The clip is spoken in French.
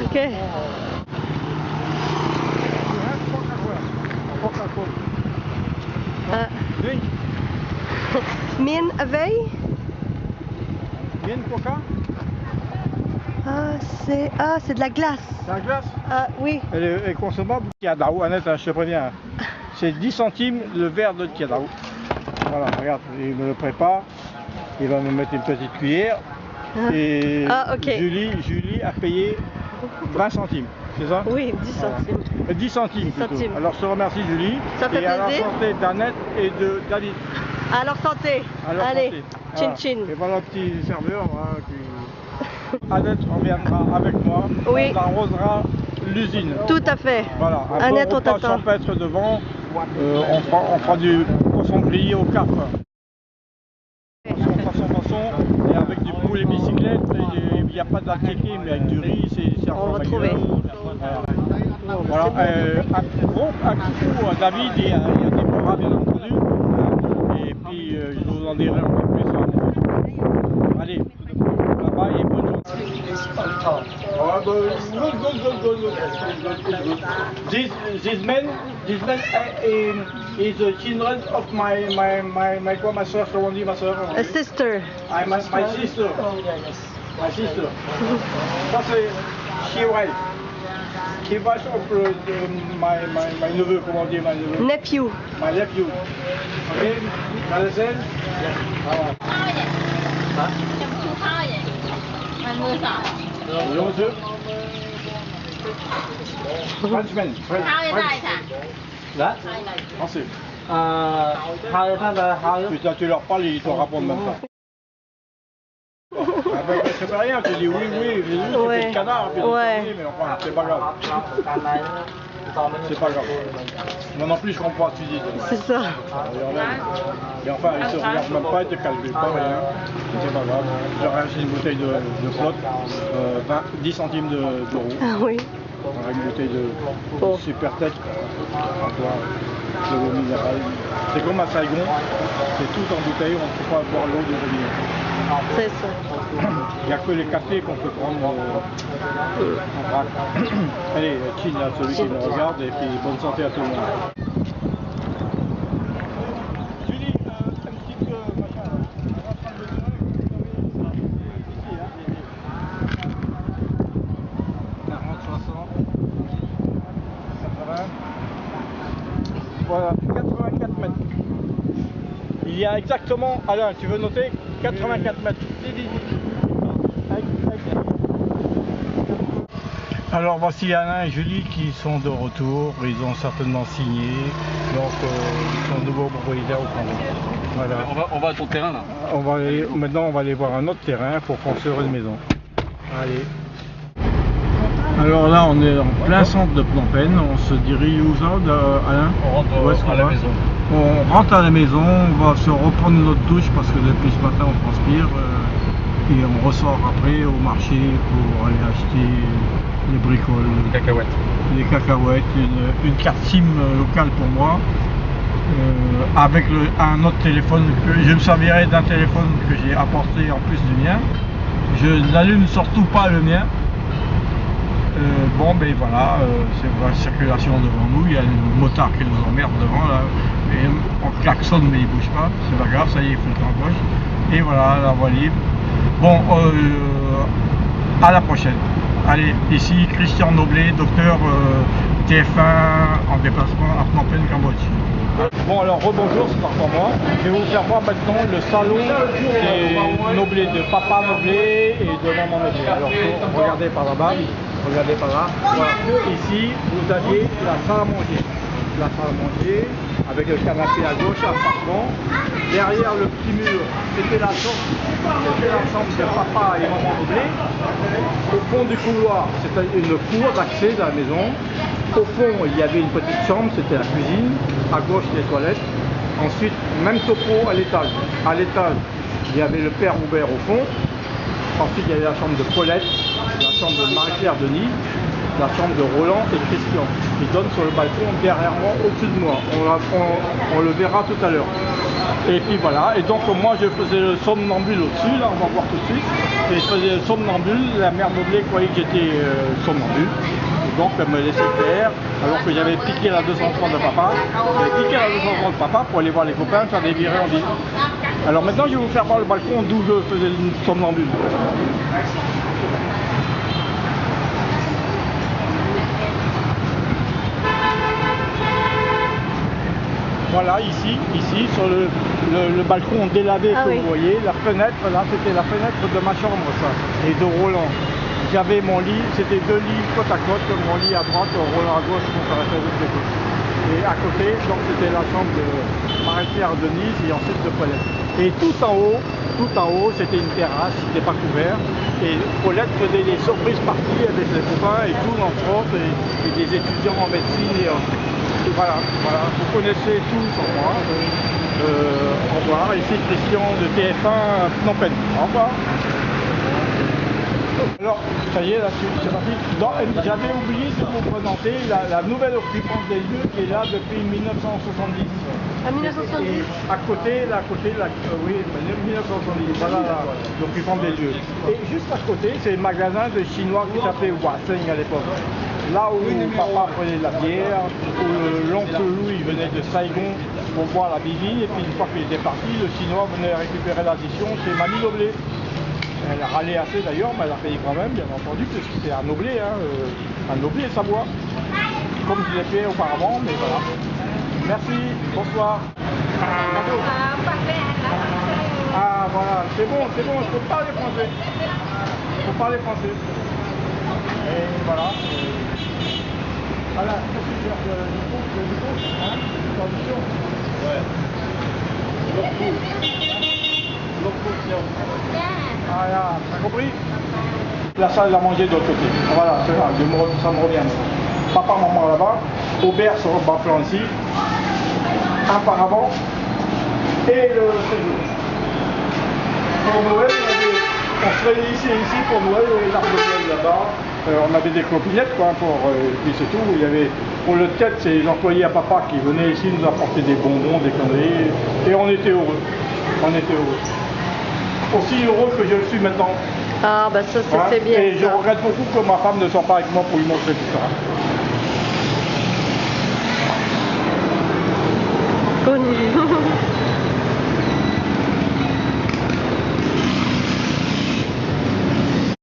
Okay. Drink. Min a veille? Bien coca. C'est de la glace. C'est la glace. Oui. Elle est consommable. Kiadao, Annette, je te préviens. C'est 10 centimes le verre de Kiadao. Voilà, regarde, il me le prépare. Il va me mettre une petite cuillère. Et Okay. Julie a payé 20 centimes, c'est ça? Oui, 10 centimes. 10 centimes plutôt. Centimes. Alors je te remercie Julie. Ça fait et à la plaisir. santé d'Annette et de David. À leur santé. Allez, Santé. chin Voilà. chin. Et voilà le petit serveur. Voilà, qui... Annette reviendra avec moi. Oui. On arrosera l'usine. Tout à fait. Voilà, un Annette, bon on repas t'attend. champêtre devant. On fera du poisson grillé au cap. Façon, et avec du poulet bicyclette, il n'y a pas d'altéqué, mais avec du riz, c'est On va trouver. Voilà, un coucou à David et à Déborah, bien entendu. Et puis, je vous en dirai un peu plus sur la maison. Allez, bye-bye et bonne journée. This man is the children of my grandmother, Rondi, ma soeur. A sister. My sister. My sister. Ça c'est Chiwai. Qui va sur my neveu, comment dire, my neveu. Nephew. My nephew. Ok, Mademoiselle. Voilà. Bonjour monsieur. Frenchman. Là Français. Putain, tu leur parles, ils te répondent même pas. C'est pas rien, tu dis oui, tu fais le canard, puis mais enfin, c'est pas grave. C'est pas grave. Moi non plus, je comprends ce que tu dis. C'est ça. Et enfin, ils se regardent même pas, ils te calculent pas, rien. C'est pas grave. Je leur ai acheté une bouteille de flotte, 10 centimes d'euros. Ah oui. Une bouteille de super tête. De l'eau minérale. C'est comme à Saigon, c'est tout en bouteille, on ne peut pas boire l'eau du robinet. C'est ça. Il n'y a que les cafés qu'on peut prendre en vrac. Allez, chill à celui qui me regarde et puis bonne santé à tout le monde. Julie, un petit machin. 40, 60, 80. Voilà, 84 mètres. Il y a exactement, Alain, tu veux noter 84 mètres. Alors voici Alain et Julie qui sont de retour, ils ont certainement signé, donc ils sont nouveaux propriétaires au Congo. Voilà. On va à ton terrain là. Maintenant on va aller voir un autre terrain pour construire une maison. Allez. Alors là on est en plein centre de Phnom Penh, on se dirige où ça, Alain? On rentre à la maison. On rentre à la maison, on va se reprendre notre douche parce que depuis ce matin on transpire et on ressort après au marché pour aller acheter les bricoles, les cacahuètes, une carte SIM locale pour moi avec un autre téléphone que je me servirai d'un téléphone que j'ai apporté en plus du mien. Je n'allume surtout pas le mien. Bon ben voilà, c'est la circulation devant nous, il y a le motard qui nous emmerde devant là, et on klaxonne mais il bouge pas, c'est pas grave, ça y est, il faut le temps de gauche. Et voilà, la voie libre. Bon, à la prochaine. Allez, ici Christian Noblet, docteur TF1 en déplacement à Phnom Penh, Cambodge. Bon alors rebonjour, c'est par moi. Je vais vous faire voir maintenant le salon des Noblet, de papa Noblet et de maman Noblet. Alors regardez par là-bas, regardez par là. Voilà. Ici vous aviez la salle à manger. La salle à manger avec le canapé à gauche, un parfum. Derrière le petit mur, c'était la chambre de papa et maman Noblet. Au fond du couloir, c'était une cour d'accès de la maison. Au fond, il y avait une petite chambre, c'était la cuisine. À gauche, les toilettes. Ensuite, même topo à l'étage. À l'étage, il y avait le père Roubert au fond. Ensuite, il y avait la chambre de Paulette, la chambre de Marie-Claire Denis, la chambre de Roland et Christian. Ils donnent sur le balcon derrière moi, au-dessus de moi. On le verra tout à l'heure. Et puis voilà, et donc moi je faisais le somnambule au-dessus, là on va voir tout de suite. Et je faisais le somnambule, la mère Noblé croyait que j'étais somnambule. Et donc elle me laissait faire, alors que j'avais piqué la 230 de papa. J'avais piqué la 230 de papa pour aller voir les copains faire des virées en ville. Alors maintenant je vais vous faire voir le balcon d'où je faisais le somnambule. Voilà, ici sur le balcon délavé que vous voyez, la fenêtre, là, c'était la fenêtre de ma chambre, ça, et de Roland. J'avais mon lit, c'était 2 lits côte à côte, mon lit à droite, Roland à gauche, donc ça restait de côté. Et à côté, donc c'était la chambre de Marie-Pierre Denise et ensuite de Paulette. Et tout en haut, c'était une terrasse, c'était pas couvert. Et Paulette faisait des surprises parties avec les copains et tout, entre autres, et des étudiants en médecine et voilà, vous connaissez tout sur moi. Au revoir, ici Christian de TF1 Phnom Penh. Au revoir. Alors, ça y est, là, c'est parti. J'avais oublié de vous présenter la nouvelle occupante des lieux qui est là depuis 1970. À 1970 et à côté, oui, 1970, voilà l'occupante des lieux. Et juste à côté, c'est le magasin de chinois qui s'appelait Wasseng à l'époque. Là où papa prenait de la bière, où l'oncle Louis venait de Saigon pour boire la bivine, et puis une fois qu'il était parti, le chinois venait récupérer l'addition chez Mamie Noblé. Elle a râlé assez d'ailleurs, mais elle a payé quand même, bien entendu, parce que c'était un Noblé, hein, un Noblé Savoie, comme je l'ai fait auparavant, mais voilà. Merci, bonsoir. Ah voilà, c'est bon, je peux parler français. Je peux parler français. Et voilà. Voilà, qu'est-ce que tu veux du coup, hein, traduction. Ouais. Voilà, t'as compris? La salle à manger de l'autre côté. Voilà, c'est là, ça me revient. Papa, maman là-bas, Aubert sur le bas plan ici, un par avant, et le séjour. Pour Noël, on se réunissait ici pour Noël, l'arbre de Noël là-bas. On avait des clopinettes, quoi, puis c'est tout. Il y avait, pour le tête, c'est les employés à papa qui venaient ici nous apporter des bonbons, des conneries, et on était heureux. On était heureux. Aussi heureux que je le suis maintenant. Ah bah ça c'est bien. Et je regrette beaucoup que ma femme ne soit pas avec moi pour lui montrer tout ça. Connu.